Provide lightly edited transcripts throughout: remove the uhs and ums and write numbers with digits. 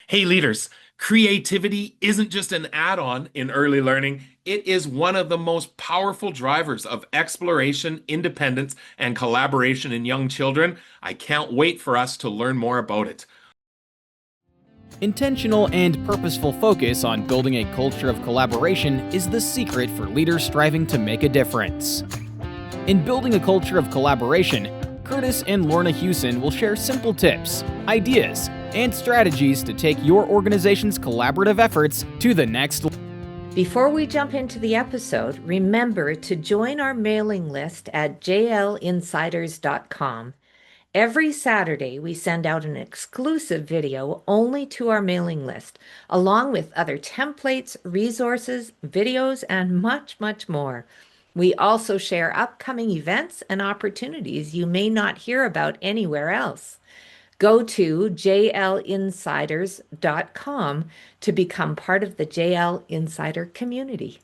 Hey, leaders, creativity isn't just an add-on in early learning. It is one of the most powerful drivers of exploration, independence, and collaboration in young children. I can't wait for us to learn more about it. Intentional and purposeful focus on building a culture of collaboration is the secret for leaders striving to make a difference. In building a culture of collaboration, Kurtis and Lorna Hewson will share simple tips, ideas, and strategies to take your organization's collaborative efforts to the next level. Before we jump into the episode, remember to join our mailing list at jlinsiders.com. Every Saturday, we send out an exclusive video only to our mailing list, along with other templates, resources, videos, and much, much more. We also share upcoming events and opportunities you may not hear about anywhere else. Go to jlinsiders.com to become part of the JL Insider community.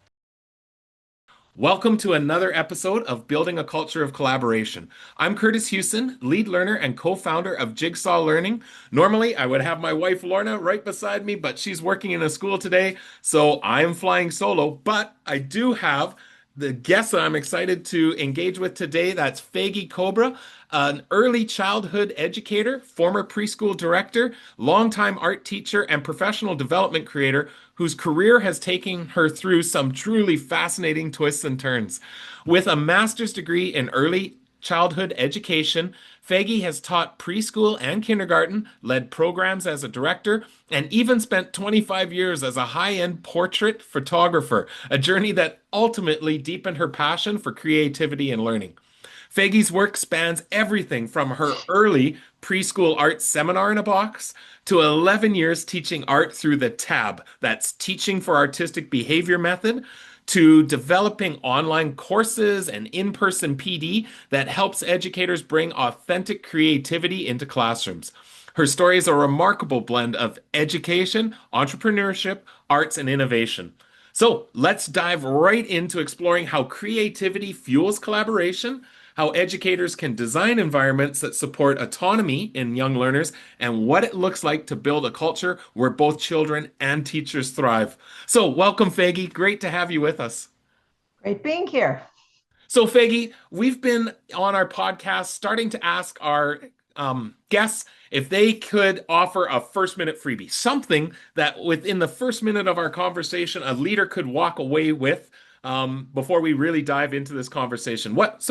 Welcome to another episode of Building a Culture of Collaboration. I'm Kurtis Hewson, lead learner and co-founder of Jigsaw Learning. Normally, I would have my wife Lorna right beside me, but she's working in a school today, so I'm flying solo. But I do have the guest that I'm excited to engage with today. That's Faigie Kobre, an early childhood educator, former preschool director, longtime art teacher, and professional development creator whose career has taken her through some truly fascinating twists and turns. With a master's degree in early childhood education, Faigie has taught preschool and kindergarten, led programs as a director, and even spent 25 years as a high-end portrait photographer, a journey that ultimately deepened her passion for creativity and learning. Faigie's work spans everything from her early preschool art seminar in a box to 11 years teaching art through the TAB, that's Teaching for Artistic Behavior method, to developing online courses and in-person PD that helps educators bring authentic creativity into classrooms. Her story is a remarkable blend of education, entrepreneurship, arts, and innovation. So let's dive right into exploring how creativity fuels collaboration, how educators can design environments that support autonomy in young learners, and what it looks like to build a culture where both children and teachers thrive. So, welcome, Faigie. Great to have you with us. Great being here. So, Faigie, we've been on our podcast starting to ask our guests if they could offer a first minute freebie, something that within the first minute of our conversation, a leader could walk away with before we really dive into this conversation. What's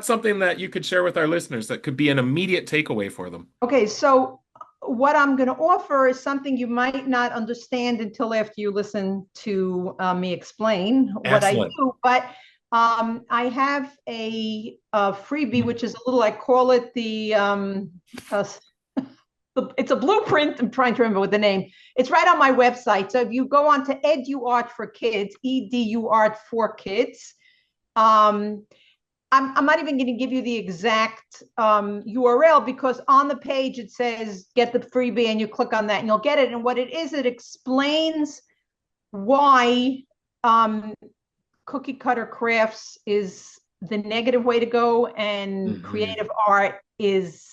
something that you could share with our listeners that could be an immediate takeaway for them? Okay, so what I'm going to offer is something you might not understand until after you listen to me explain what I do. But I have a freebie, which is a little, I call it it's a blueprint. I'm trying to remember what the name. It's right on my website. So if you go on to EduArt for Kids, EduArt for Kids, I'm not even going to give you the exact URL, because on the page it says get the freebie and you click on that and you'll get it. And what it is, it explains why cookie cutter crafts is the negative way to go and creative art is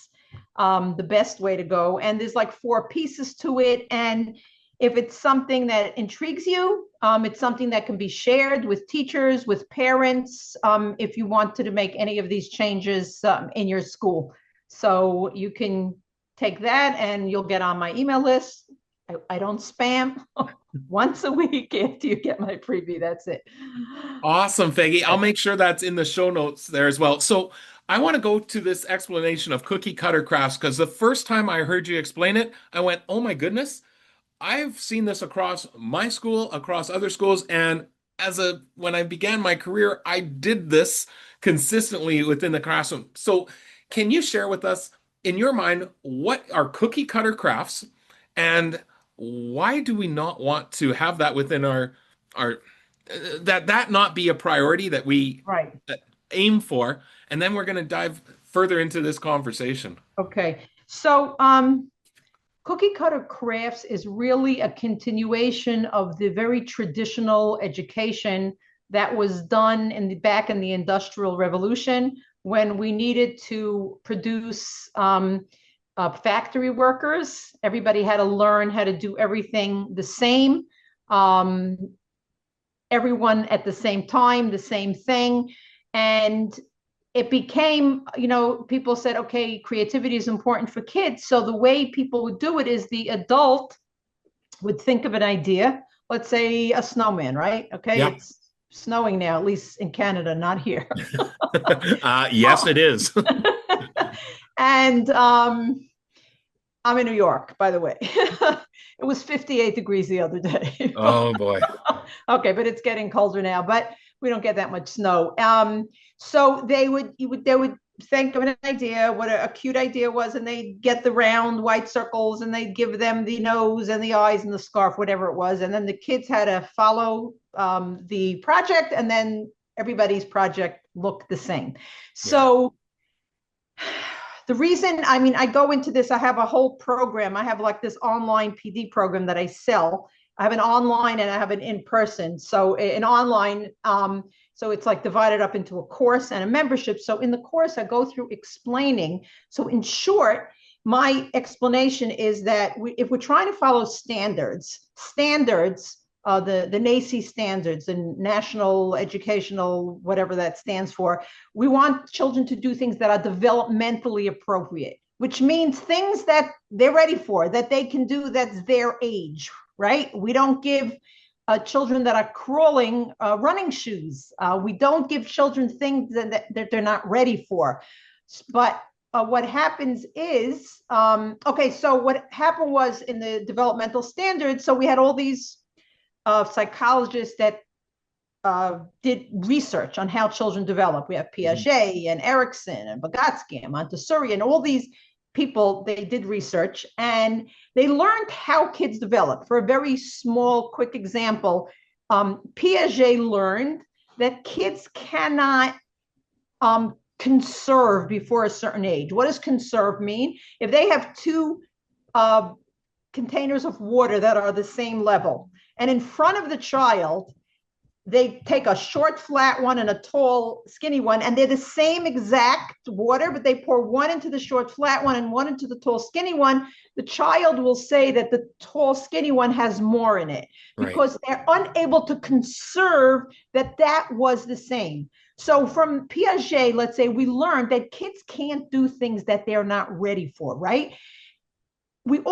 the best way to go. And there's like 4 pieces to it. And if it's something that intrigues you, it's something that can be shared with teachers, with parents, if you wanted to make any of these changes in your school. So you can take that and you'll get on my email list. I don't spam. Once a week after you get my freebie, that's it. Awesome, Faigie. I'll make sure that's in the show notes there as well. So I want to go to this explanation of cookie cutter crafts because the first time I heard you explain it, I went, oh my goodness, I've seen this across my school, across other schools, and when I began my career, I did this consistently within the classroom. So can you share with us, in your mind, what are cookie cutter crafts and why do we not want to have that within our that not be a priority that we aim for? And then we're going to dive further into this conversation. Okay. So cookie cutter crafts is really a continuation of the very traditional education that was done back in the Industrial Revolution, when we needed to produce factory workers. Everybody had to learn how to do everything the same. Um, Everyone at the same time, the same thing. And it became, people said, okay, creativity is important for kids. So the way people would do it is the adult would think of an idea, let's say a snowman, right? Okay, Yeah. it's snowing now, at least in Canada, not here. Yes, it is. And I'm in New York, by the way. It was 58 degrees the other day. Oh boy. Okay, but it's getting colder now, but we don't get that much snow. So they would think of an idea, what a cute idea was, and they'd get the round white circles and they'd give them the nose and the eyes and the scarf, whatever it was. And then the kids had to follow the project, and then everybody's project looked the same. So the reason, I go into this, I have a whole program. I have like this online PD program that I sell. I have an online and I have an in-person. So an online, so it's like divided up into a course and a membership. So in the course, I go through explaining. So in short, my explanation is that if we're trying to follow standards, the NAEYC standards, the National Educational, whatever that stands for, we want children to do things that are developmentally appropriate, which means things that they're ready for, that they can do, that's their age, right? We don't give children that are crawling running shoes. We don't give children things that they're not ready for. But what happens is, so what happened was in the developmental standards, so we had all these psychologists that did research on how children develop. We have Piaget and Erickson and Vygotsky and Montessori and all these people, they did research and they learned how kids develop. For a very small, quick example, Piaget learned that kids cannot conserve before a certain age. What does conserve mean? If they have two containers of water that are the same level, and in front of the child, they take a short, flat one and a tall, skinny one, and they're the same exact water, but they pour one into the short, flat one and one into the tall, skinny one. The child will say that the tall, skinny one has more in it because they're unable to conserve that was the same. So from Piaget, let's say, we learned that kids can't do things that they're not ready for, right? We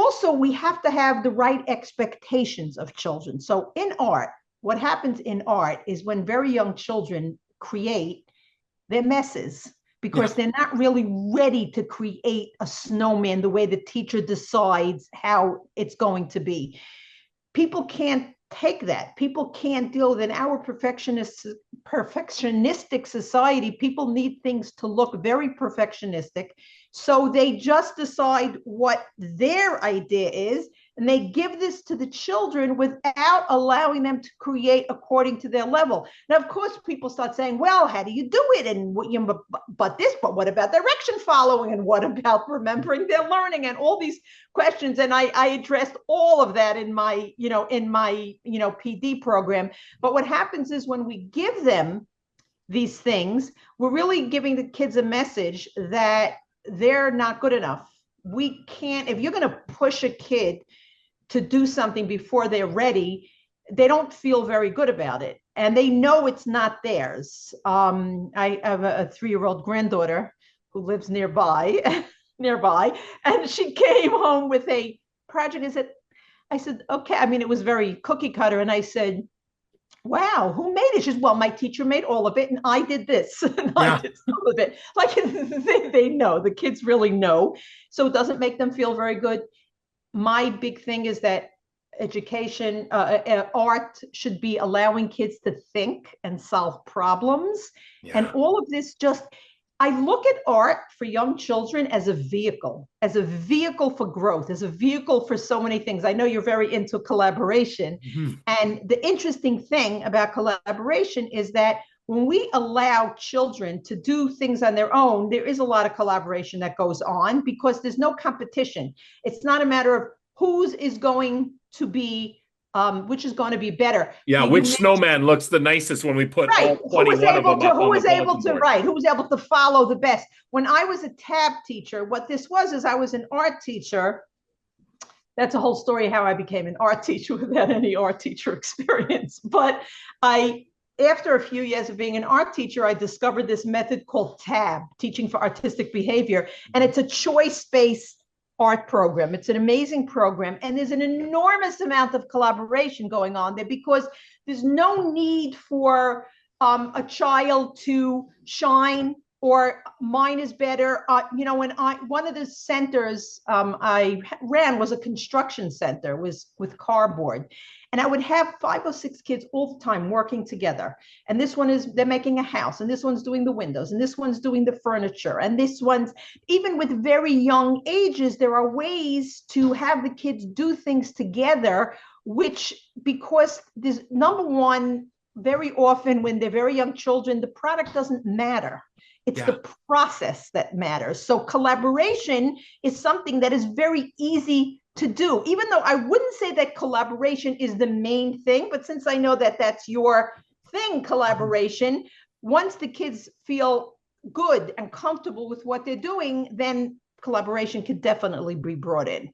have to have the right expectations of children. So in art, what happens in art is when very young children create, they're messes because they're not really ready to create a snowman the way the teacher decides how it's going to be. People can't take that. People can't deal with it. In our perfectionistic society, people need things to look very perfectionistic. So they just decide what their idea is, and they give this to the children without allowing them to create according to their level. Now, of course, people start saying, well, how do you do it? And what, but what about direction following? And what about remembering their learning? And all these questions. And I addressed all of that in my PD program. But what happens is when we give them these things, we're really giving the kids a message that they're not good enough. We can't, if you're going to push a kid to do something before they're ready, they don't feel very good about it. And they know it's not theirs. I have a 3-year-old granddaughter who lives nearby, and she came home with a project. I said, okay. It was very cookie cutter. And I said, wow, who made it? She says, well, my teacher made all of it, and I did this, and I did some of it. Like they know, the kids really know. So it doesn't make them feel very good. My big thing is that education, art should be allowing kids to think and solve problems. And all of this I look at art for young children as a vehicle for growth, as a vehicle for so many things. I know you're very into collaboration. And the interesting thing about collaboration is that when we allow children to do things on their own, there is a lot of collaboration that goes on because there's no competition. It's not a matter of whose is going to be which is going to be better. Yeah, You which mentioned, snowman looks the nicest when we put right, all 21 of them up who on the was able bulletin to board? write, who was able to follow the best. When I was a tab teacher, what this was is I was an art teacher. That's a whole story how I became an art teacher without any art teacher experience. But after a few years of being an art teacher, I discovered this method called TAB, Teaching for Artistic Behavior. And it's a choice-based art program. It's an amazing program. And there's an enormous amount of collaboration going on there because there's no need for a child to shine or mine is better. When one of the centers I ran was a construction center, was with cardboard. And I would have 5 or 6 kids all the time working together. And this one they're making a house, and this one's doing the windows, and this one's doing the furniture. And this one's, even with very young ages, there are ways to have the kids do things together, which, because there's, number one, very often when they're very young children, the product doesn't matter. It's the process that matters. So collaboration is something that is very easy to do, even though I wouldn't say that collaboration is the main thing. But since I know that that's your thing, collaboration, once the kids feel good and comfortable with what they're doing, then collaboration could definitely be brought in.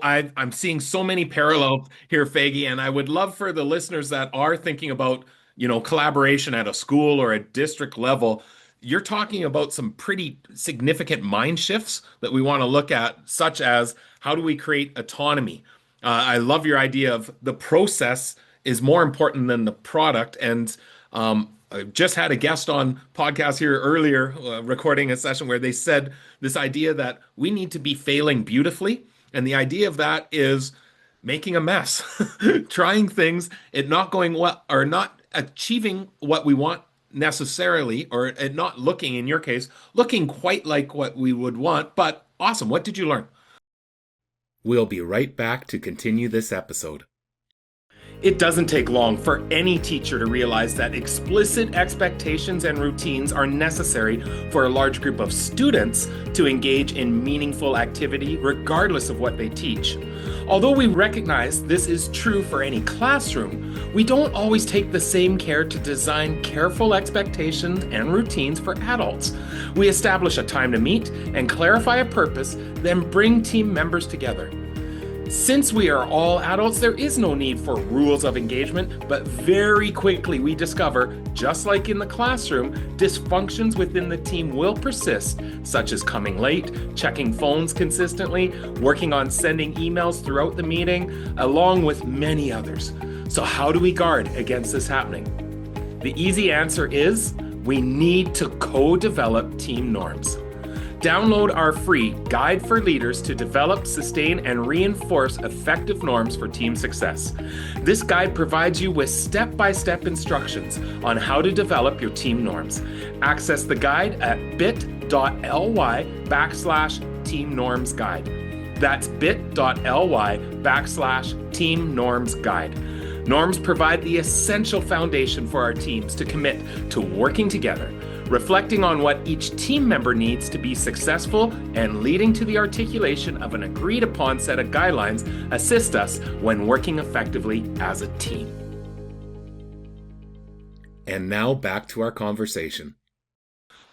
I'm seeing so many parallels here, Faigie, and I would love for the listeners that are thinking about, collaboration at a school or a district level. You're talking about some pretty significant mind shifts that we want to look at, such as how do we create autonomy? I love your idea of the process is more important than the product. And I just had a guest on podcast here earlier, recording a session where they said this idea that we need to be failing beautifully. And the idea of that is making a mess, trying things, it not going well, or not achieving what we want necessarily, or it not looking, in your case, looking quite like what we would want. But awesome. What did you learn? We'll be right back to continue this episode. It doesn't take long for any teacher to realize that explicit expectations and routines are necessary for a large group of students to engage in meaningful activity, regardless of what they teach. Although we recognize this is true for any classroom, we don't always take the same care to design careful expectations and routines for adults. We establish a time to meet and clarify a purpose, then bring team members together. Since we are all adults, there is no need for rules of engagement, but very quickly we discover, just like in the classroom, dysfunctions within the team will persist, such as coming late, checking phones consistently, working on sending emails throughout the meeting, along with many others. So how do we guard against this happening? The easy answer is we need to co-develop team norms. Download our free Guide for Leaders to Develop, Sustain, and Reinforce Effective Norms for Team Success. This guide provides you with step-by-step instructions on how to develop your team norms. Access the guide at bit.ly/team norms guide. That's bit.ly/team norms guide. Norms provide the essential foundation for our teams to commit to working together, reflecting on what each team member needs to be successful, and leading to the articulation of an agreed upon set of guidelines assist us when working effectively as a team. And now back to our conversation.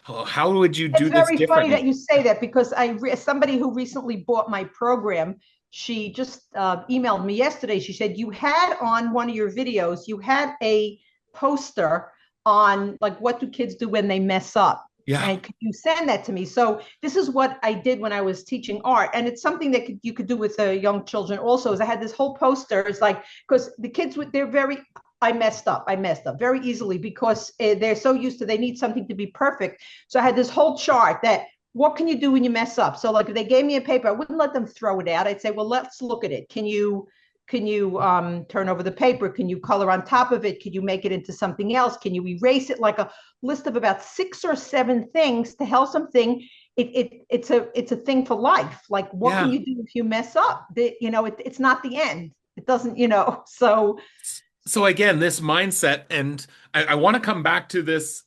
How would you do this differently? It's very funny that you say that, because somebody who recently bought my program, she just emailed me yesterday. She said, you had on one of your videos, you had a poster on like, what do kids do when they mess up? Yeah. And could you send that to me? So this is what I did when I was teaching art. And it's something that you could do with young children also, is I had this whole poster. It's like, because the kids, I messed up very easily, because they're so used to, they need something to be perfect. So I had this whole chart that, what can you do when you mess up? So like, if they gave me a paper, I wouldn't let them throw it out. I'd say, well, let's look at it. Can you turn over the paper? Can you color on top of it? Can you make it into something else? Can you erase it? Like a list of about 6 or 7 things to help something. It's a thing for life. Like, what can you do if you mess up? It's not the end. It doesn't, so. So again, this mindset, and I want to come back to this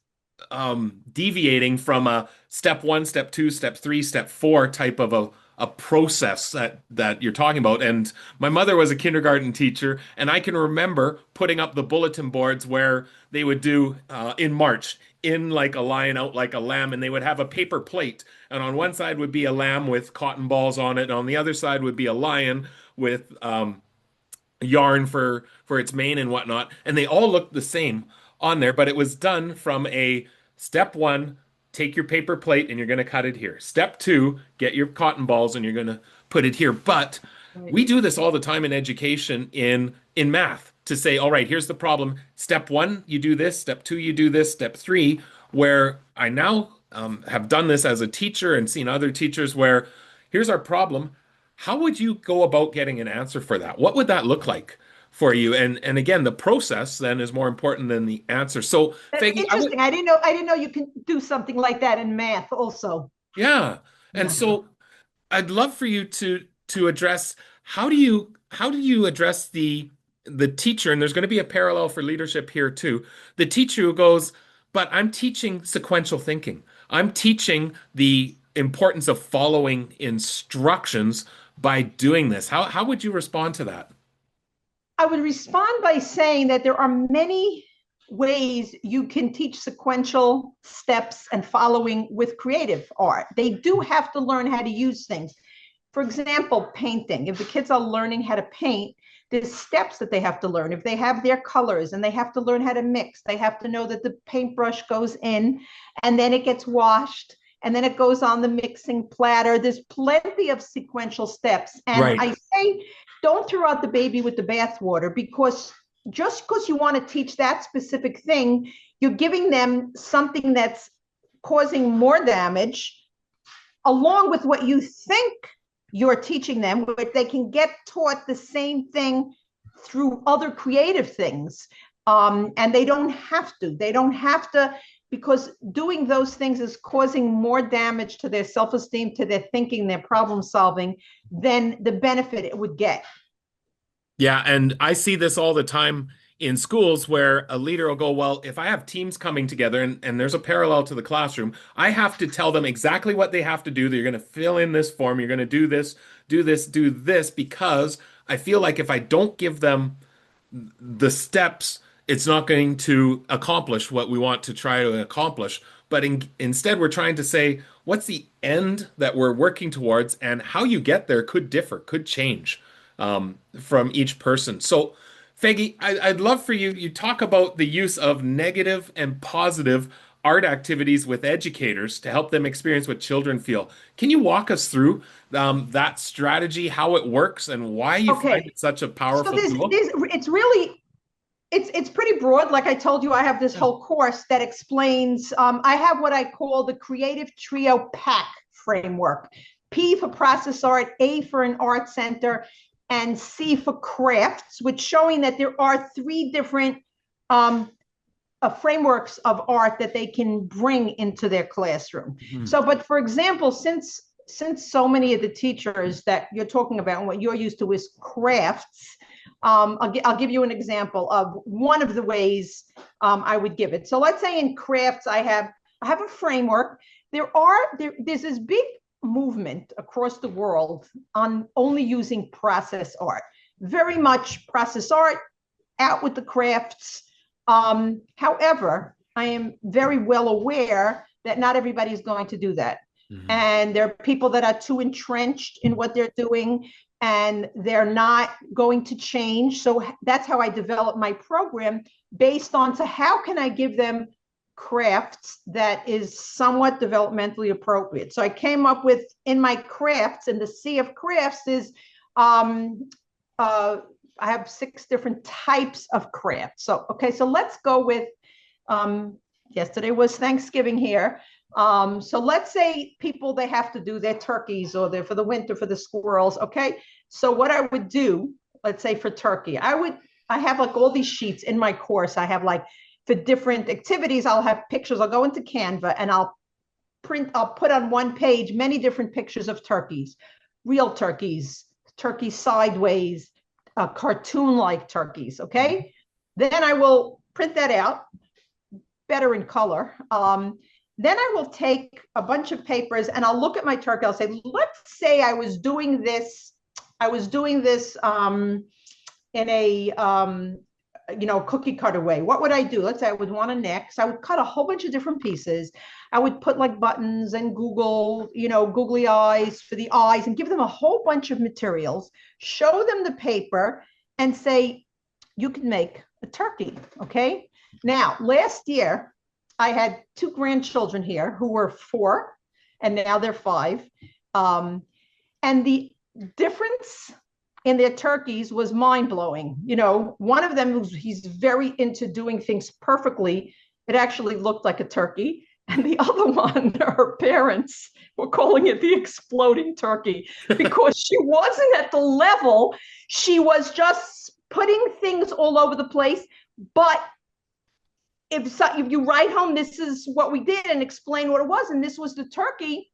deviating from a step 1, step 2, step 3, step 4 type of a process that you're talking about. And my mother was a kindergarten teacher, and I can remember putting up the bulletin boards where they would do in March, in like a lion, out like a lamb, and they would have a paper plate. And on one side would be a lamb with cotton balls on it, and on the other side would be a lion with yarn for its mane and whatnot, and they all looked the same on there, but it was done from a step one, take your paper plate and you're going to cut it here. Step two, get your cotton balls and you're going to put it here. But we do this all the time in education in math to say, all right, here's the problem. Step one, you do this. Step two, you do this. Step three, where I now have done this as a teacher and seen other teachers where here's our problem. How would you go about getting an answer for that? What would that look like for you? And again, the process then is more important than the answer. So, That's Faigie, interesting. I didn't know you can do something like that in math also. yeah. And Yeah. so I'd love for you to address how do you address the teacher, and there's going to be a parallel for leadership here too. The teacher who goes, but I'm teaching sequential thinking. I'm teaching the importance of following instructions by doing this. How would you respond to that? I would respond by saying that there are many ways you can teach sequential steps and following with creative art. They do have to learn how to use things. For example, painting. If the kids are learning how to paint, there's steps that they have to learn. If they have their colors and they have to learn how to mix, they have to know that the paintbrush goes in and then it gets washed and then it goes on the mixing platter. There's plenty of sequential steps. And Right. I say, don't throw out the baby with the bathwater, because just because you want to teach that specific thing, you're giving them something that's causing more damage along with what you think you're teaching them, but they can get taught the same thing through other creative things. And they don't have to. They don't have to, because doing those things is causing more damage to their self-esteem, to their thinking, their problem solving, than the benefit it would get. Yeah, and I see this all the time in schools where a leader will go, well, if I have teams coming together and there's a parallel to the classroom, I have to tell them exactly what they have to do. You're going to fill in this form, you're going to do this, do this, do this, because I feel like if I don't give them the steps, it's not going to accomplish what we want to try to accomplish. But instead, we're trying to say, what's the end that we're working towards, and how you get there could differ, could change from each person. So, Faigie, I'd love for you. You talk about the use of negative and positive art activities with educators to help them experience what children feel. Can you walk us through that strategy, how it works, and why you find Okay. it such a So powerful this, tool? this it's really it's pretty broad. Like I told you, I have this whole course that explains. I have what I call the Creative Trio PAC framework. P for process art, A for an art center, and C for crafts, which showing that there are three different frameworks of art that they can bring into their classroom. Hmm. So, but for example, since so many of the teachers that you're talking about and what you're used to is crafts, I'll give you an example of one of the ways I would give it. So let's say in crafts, I have a framework. There's this big movement across the world on only using process art. Very much process art, out with the crafts. However, I am very well aware that not everybody is going to do that. Mhm. And there are people that are too entrenched in what they're doing and they're not going to change. So that's how I develop my program, based on to how can I give them crafts that is somewhat developmentally appropriate. So I came up with, in my crafts, and the sea of crafts is I have 6 different types of crafts. So okay, so let's go with yesterday was Thanksgiving here. So let's say people, they have to do their turkeys, or they're for the winter for the squirrels. Okay. So what I would do, let's say for turkey, I have like all these sheets in my course. I have like, for different activities, I'll have pictures. I'll go into Canva and I'll put on one page many different pictures of turkeys, real turkeys, turkeys sideways, cartoon-like turkeys. Okay. Then I will print that out, better in color. Then I will take a bunch of papers and I'll look at my turkey. I'll say, let's say I was doing this. I was doing this in a cookie cutter way. What would I do? Let's say I would want a neck. So I would cut a whole bunch of different pieces. I would put like buttons and googly eyes for the eyes and give them a whole bunch of materials, show them the paper and say, you can make a turkey. Okay. Now, last year, I had two grandchildren here who were 4 and now they're 5. And the difference in their turkeys was mind-blowing. One of them, he's very into doing things perfectly. It actually looked like a turkey. And the other one, her parents were calling it the exploding turkey because she wasn't at the level. She was just putting things all over the place. But if you write home, this is what we did and explain what it was, and this was the turkey.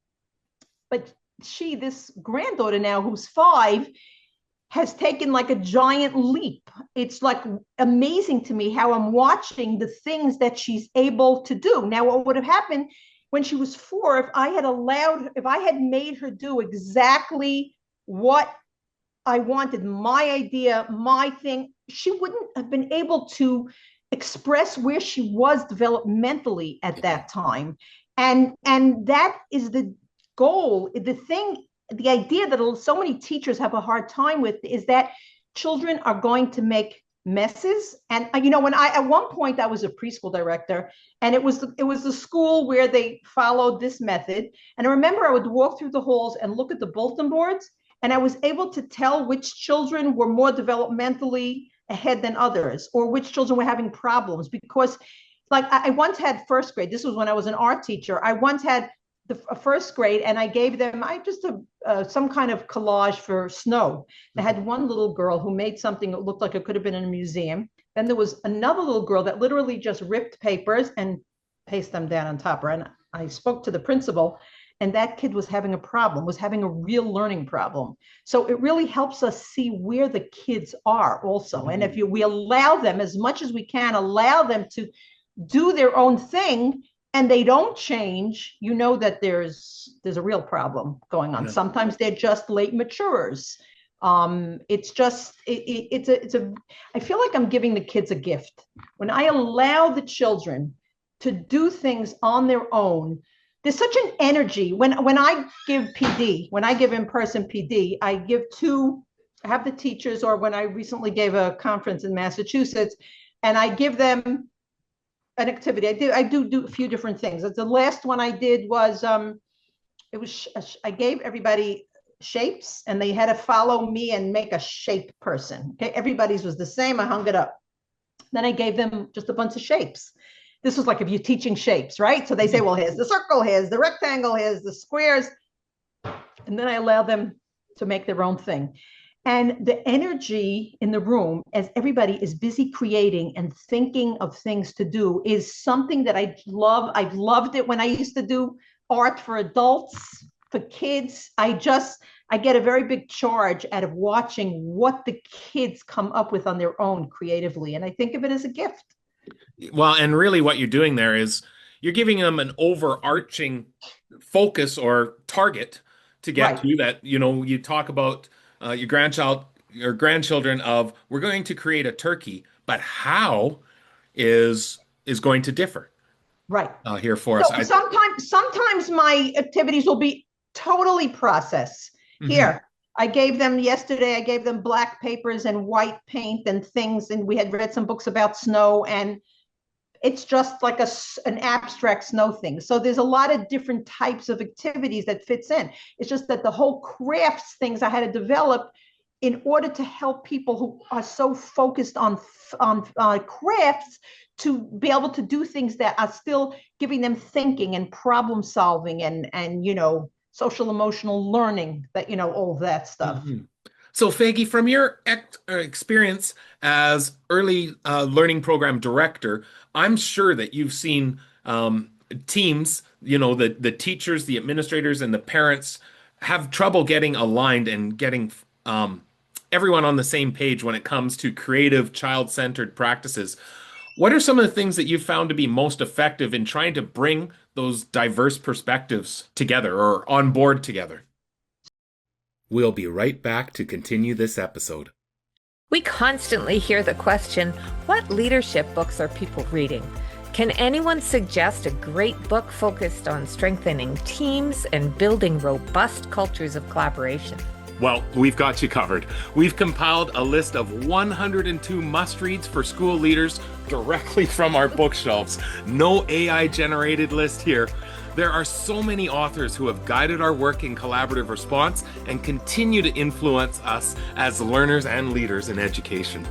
But this granddaughter now, who's 5, has taken like a giant leap. It's like amazing to me how I'm watching the things that she's able to do. Now, what would have happened when she was 4, if I had made her do exactly what I wanted, my idea, my thing, she wouldn't have been able to express where she was developmentally at that time. And that is the goal. The idea that so many teachers have a hard time with is that children are going to make messes. And at one point I was a preschool director, and it was the school where they followed this method. And I remember I would walk through the halls and look at the bulletin boards, and I was able to tell which children were more developmentally ahead than others, or which children were having problems. Because like I once had first grade, this was when I was an art teacher, I once had the first grade, and I gave them some kind of collage for snow. I had one little girl who made something that looked like it could have been in a museum. Then there was another little girl that literally just ripped papers and pasted them down on top of her. And I spoke to the principal, and that kid was having a real learning problem. So it really helps us see where the kids are also. And if we allow them, as much as we can, allow them to do their own thing, and they don't change, that there's a real problem going on. Yeah. Sometimes they're just late maturers. It's just, I feel like I'm giving the kids a gift. When I allow the children to do things on their own, there's such an energy. When I give PD, when I give in-person PD, I have the teachers, or when I recently gave a conference in Massachusetts, and I give them an activity. I do a few different things. The last one I did was, I gave everybody shapes, and they had to follow me and make a shape person. Okay, everybody's was the same. I hung it up. Then I gave them just a bunch of shapes. This was like if you're teaching shapes, right? So they say, well, here's the circle, here's the rectangle, here's the squares. And then I allow them to make their own thing. And the energy in the room as everybody is busy creating and thinking of things to do is something that I love. I've loved it when I used to do art for adults, for kids. I get a very big charge out of watching what the kids come up with on their own creatively. And I think of it as a gift. Well, and really what you're doing there is you're giving them an overarching focus or target to get to that. You talk about your grandchildren of, we're going to create a turkey, but how is going to differ. Right. Here for us. Sometimes my activities will be totally process. Mm-hmm. Here, I gave them black papers and white paint and things, and we had read some books about snow, and it's just like an abstract snow thing. So there's a lot of different types of activities that fits in. It's just that the whole crafts things I had to develop in order to help people who are so focused on crafts to be able to do things that are still giving them thinking and problem solving and social emotional learning, that all of that stuff. Mm-hmm. So Faigie, from your experience as early learning program director, I'm sure that you've seen teams, the teachers, the administrators, and the parents have trouble getting aligned and getting everyone on the same page when it comes to creative, child-centered practices. What are some of the things that you've found to be most effective in trying to bring those diverse perspectives together or on board together? We'll be right back to continue this episode. We constantly hear the question, what leadership books are people reading? Can anyone suggest a great book focused on strengthening teams and building robust cultures of collaboration? Well, we've got you covered. We've compiled a list of 102 must-reads for school leaders directly from our bookshelves. No AI-generated list here. There are so many authors who have guided our work in collaborative response and continue to influence us as learners and leaders in education.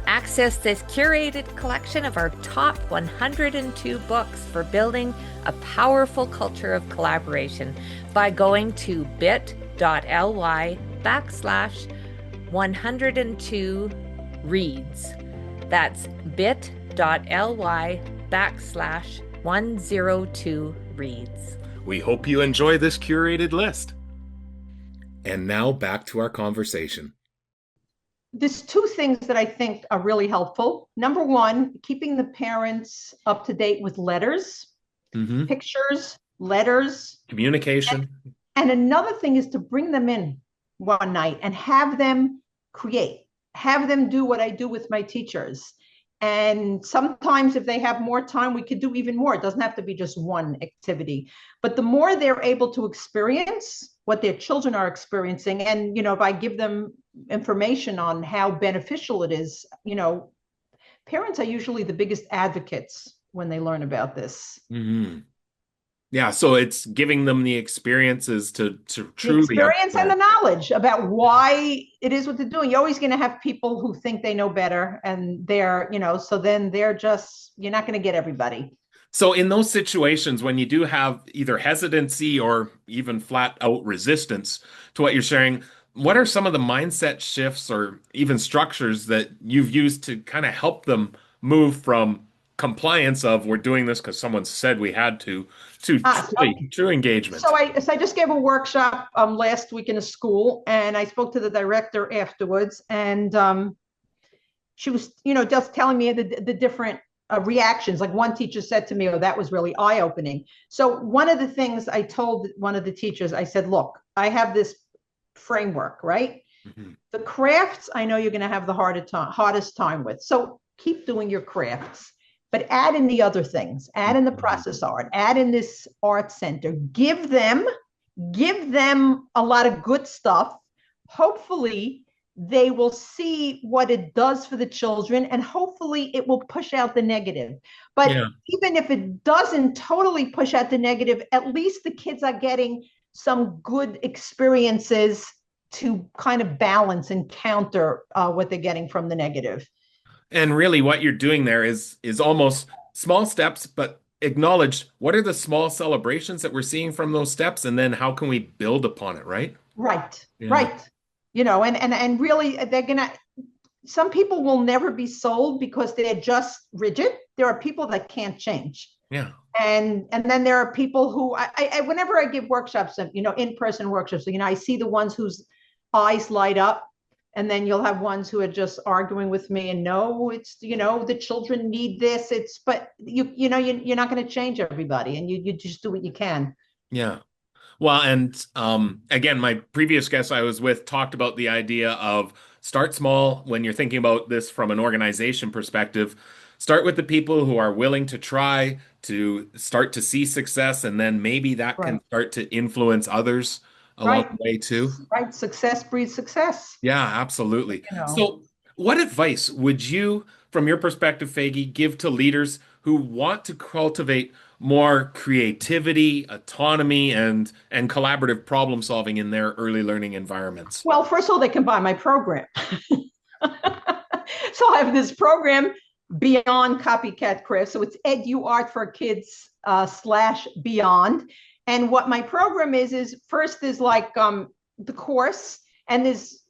Access this curated collection of our top 102 books for building a powerful culture of collaboration by going to bit.ly/102reads. That's bit.ly/102reads. We hope you enjoy this curated list. And now back to our conversation. There's two things that I think are really helpful. Number one, keeping the parents up to date with letters, pictures, letters. Communication. And another thing is to bring them in one night and have them create, have them do what I do with my teachers. And sometimes if they have more time, we could do even more. It doesn't have to be just one activity. But the more they're able to experience what their children are experiencing, and, if I give them information on how beneficial it is, parents are usually the biggest advocates when they learn about this. Yeah, so it's giving them the experiences to truly experience and the knowledge about why it is what they're doing. You're always going to have people who think they know better, and they're, so then they're just, you're not going to get everybody. So in those situations, when you do have either hesitancy or even flat out resistance to what you're sharing, what are some of the mindset shifts or even structures that you've used to kind of help them move from compliance of we're doing this because someone said we had to true engagement? So I just gave a workshop last week in a school, and I spoke to the director afterwards, and she was, just telling me the different reactions. Like one teacher said to me, "Oh, that was really eye-opening." So one of the things I told one of the teachers, I said, "Look, I have this framework, right? The crafts, I know you're going to have the hardest time with. So keep doing your crafts, but add in the other things, add in the process art, add in this art center, give them a lot of good stuff. Hopefully they will see what it does for the children, and hopefully it will push out the negative. But even if it doesn't totally push out the negative, at least the kids are getting some good experiences to kind of balance and counter what they're getting from the negative." And really what you're doing there is almost small steps, but acknowledge what are the small celebrations that we're seeing from those steps, and then how can we build upon it, right? Right. And really some people will never be sold because they're just rigid. There are people that can't change. Yeah. And then there are people who I whenever I give workshops, in-person workshops, I see the ones whose eyes light up, and then you'll have ones who are just arguing with me, and no, it's, the children need this. But you're not going to change everybody, and you just do what you can. Yeah. Well, and again, my previous guest I was with talked about the idea of start small when you're thinking about this from an organization perspective. Start with the people who are willing to try to start to see success, and then maybe that can start to influence others along the way too. Right. Success breeds success. Yeah, absolutely. So what advice would you, from your perspective, Faigie, give to leaders who want to cultivate more creativity, autonomy, and collaborative problem solving in their early learning environments? Well, first of all, they can buy my program. So I have this program, Beyond Copycat Craft. So it's EduArt for Kids /Beyond. And what my program is first there's like the course, and it's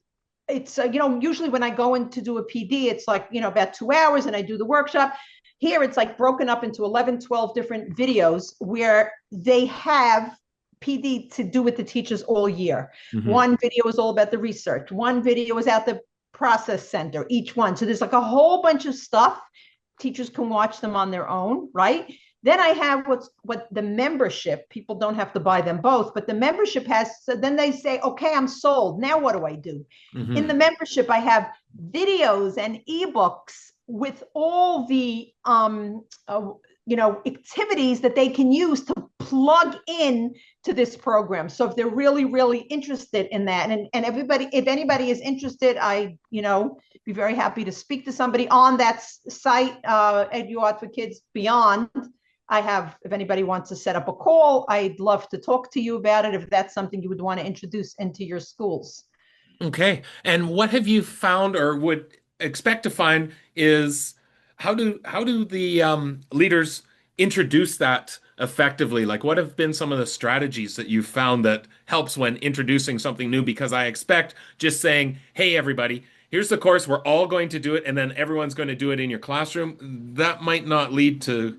usually when I go in to do a PD, it's like, about 2 hours, and I do the workshop. Here, it's like broken up into 11, 12 different videos where they have PD to do with the teachers all year. One video is all about the research. One video is at the process center, each one. So there's like a whole bunch of stuff teachers can watch them on their own, right? Then I have what the membership, people don't have to buy them both, but the membership has, so then they say, okay, I'm sold. Now what do I do? In the Hmm. membership, I have videos and ebooks with all the activities that they can use to plug in to this program. So if they're really, really interested in that, and everybody, if anybody is interested, I be very happy to speak to somebody on that site, EduArt for Kids Beyond. I have, if anybody wants to set up a call, I'd love to talk to you about it if that's something you would want to introduce into your schools. Okay. And what have you found or would expect to find is how do the leaders introduce that effectively? Like, what have been some of the strategies that you've found that helps when introducing something new? Because I expect just saying, "Hey, everybody, here's the course. We're all going to do it, and then everyone's going to do it in your classroom." That might not lead to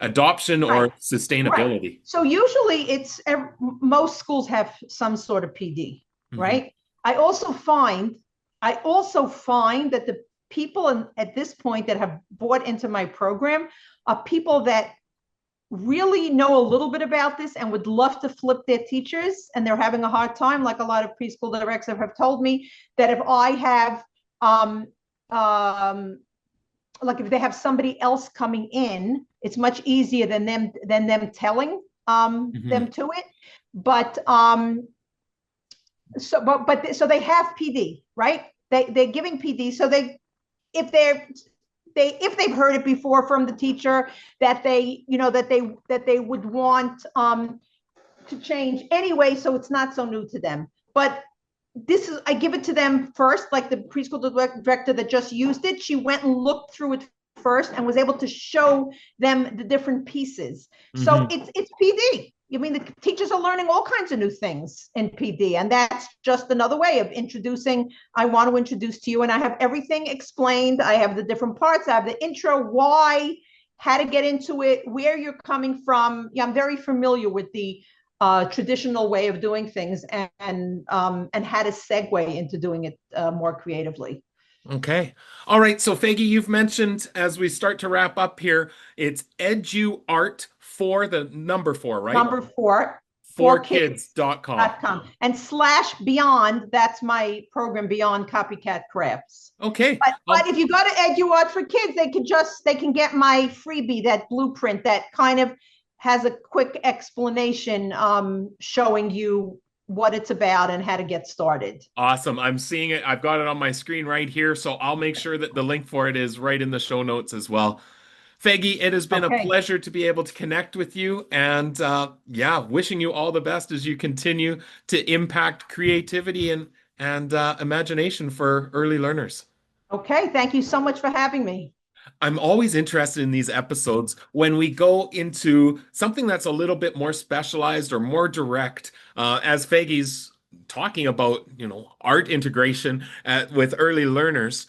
adoption or Right. Right. sustainability. So usually most schools have some sort of PD, Hmm. right? I also find I also find that the people at this point that have bought into my program are people that really know a little bit about this and would love to flip their teachers, and they're having a hard time, like a lot of preschool directors have told me, that if I have um, um, like if they have somebody else coming in, it's much easier than them telling Hmm. them to it. But so they have PD, right? They're giving PD. So if they're if they've heard it before from the teacher that they would want to change anyway, so it's not so new to them. But this is, I give it to them first, like the preschool director that just used it. She went and looked through it first and was able to show them the different pieces. So Hmm. it's PD. I mean, the teachers are learning all kinds of new things in PD, and that's just another way of introducing. I want to introduce to you, and I have everything explained. I have the different parts. I have the intro, why, how to get into it, where you're coming from. Yeah, I'm very familiar with the traditional way of doing things, and how to segue into doing it more creatively. Okay. All right. So, Faigie, you've mentioned as we start to wrap up here, it's eduart for the number four, right? Number four, for kids. Forkids.com. Dot com and slash beyond, that's my program, Beyond Copycat Crafts. Okay. But if you go to EduArt for Kids, they can get my freebie, that blueprint that kind of has a quick explanation, showing you what it's about and how to get started. Awesome. I'm seeing it. I've got it on my screen right here. So I'll make sure that the link for it is right in the show notes as well. Faigie, it has been a Okay. pleasure to be able to connect with you. And yeah, wishing you all the best as you continue to impact creativity and imagination for early learners. Okay. Thank you so much for having me. I'm always interested in these episodes when we go into something that's a little bit more specialized or more direct, as Faigie's talking about, art integration with early learners.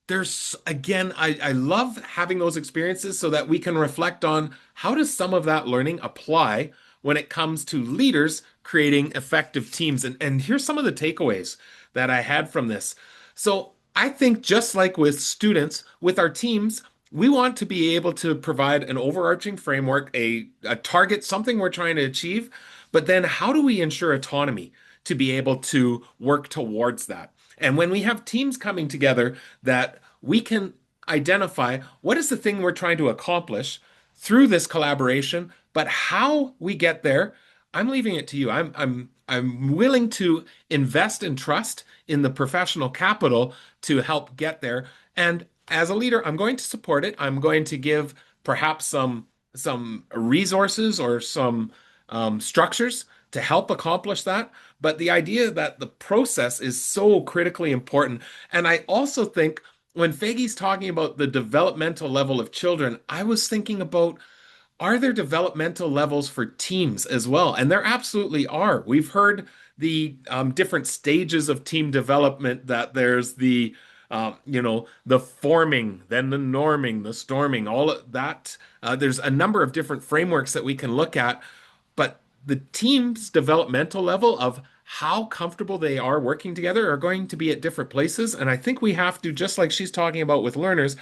There's again, I love having those experiences so that we can reflect on how does some of that learning apply when it comes to leaders creating effective teams. And here's some of the takeaways that I had from this. So I think just like with students, with our teams, we want to be able to provide an overarching framework, a target, something we're trying to achieve, but then how do we ensure autonomy to be able to work towards that? And when we have teams coming together, that we can identify what is the thing we're trying to accomplish through this collaboration, but how we get there, I'm leaving it to you. I'm willing to invest and trust in the professional capital to help get there. And as a leader, I'm going to support it. I'm going to give perhaps some resources or some structures to help accomplish that. But the idea that the process is so critically important. And I also think when Faigie's talking about the developmental level of children, I was thinking about are there developmental levels for teams as well? And there absolutely are. We've heard the different stages of team development that there's the forming, then the norming, the storming, all of that. There's a number of different frameworks that we can look at, but the team's developmental level of how comfortable they are working together are going to be at different places. And I think we have to, just like she's talking about with learners,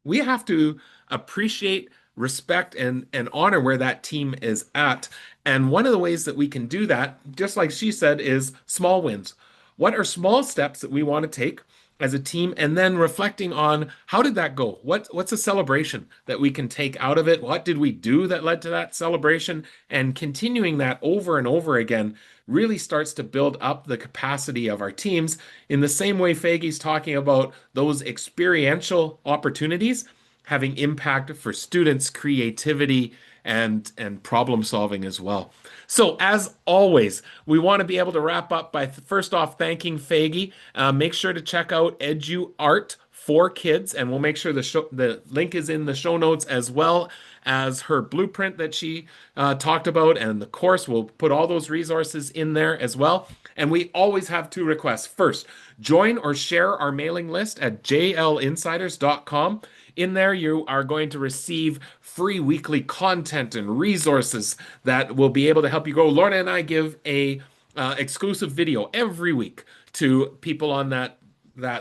we have to appreciate, respect, and honor where that team is at. And one of the ways that we can do that, just like she said, is small wins. What are small steps that we want to take as a team, and then reflecting on how did that go? What's a celebration that we can take out of it? What did we do that led to that celebration? And continuing that over and over again really starts to build up the capacity of our teams in the same way Faigie's talking about those experiential opportunities having impact for students' creativity and problem solving as well. So as always, we want to be able to wrap up by first off thanking Faigie. Make sure to check out EduArt for Kids, and we'll make sure the link is in the show notes, as well as her blueprint that she talked about, and the course. We'll put all those resources in there as well. And we always have two requests. First, join or share our mailing list at jlinsiders.com. In there, you are going to receive free weekly content and resources that will be able to help you grow. Lorna and I give a exclusive video every week to people on that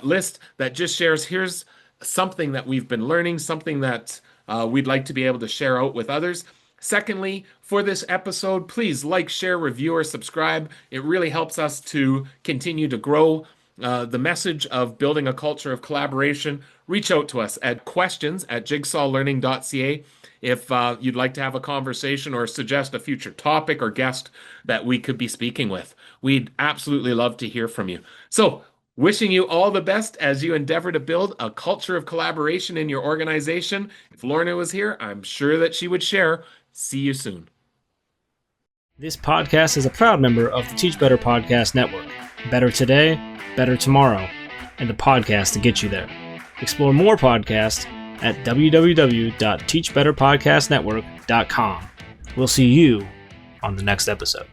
list that just shares, here's something that we've been learning, something that we'd like to be able to share out with others. Secondly, for this episode, please like, share, review, or subscribe. It really helps us to continue to grow the message of building a culture of collaboration. Reach out to us at questions@jigsawlearning.ca if you'd like to have a conversation or suggest a future topic or guest that we could be speaking with. We'd absolutely love to hear from you. So, wishing you all the best as you endeavor to build a culture of collaboration in your organization. If Lorna was here, I'm sure that she would share. See you soon. This podcast is a proud member of the Teach Better Podcast Network. Better today, better tomorrow, and the podcast to get you there. Explore more podcasts at www.teachbetterpodcastnetwork.com. We'll see you on the next episode.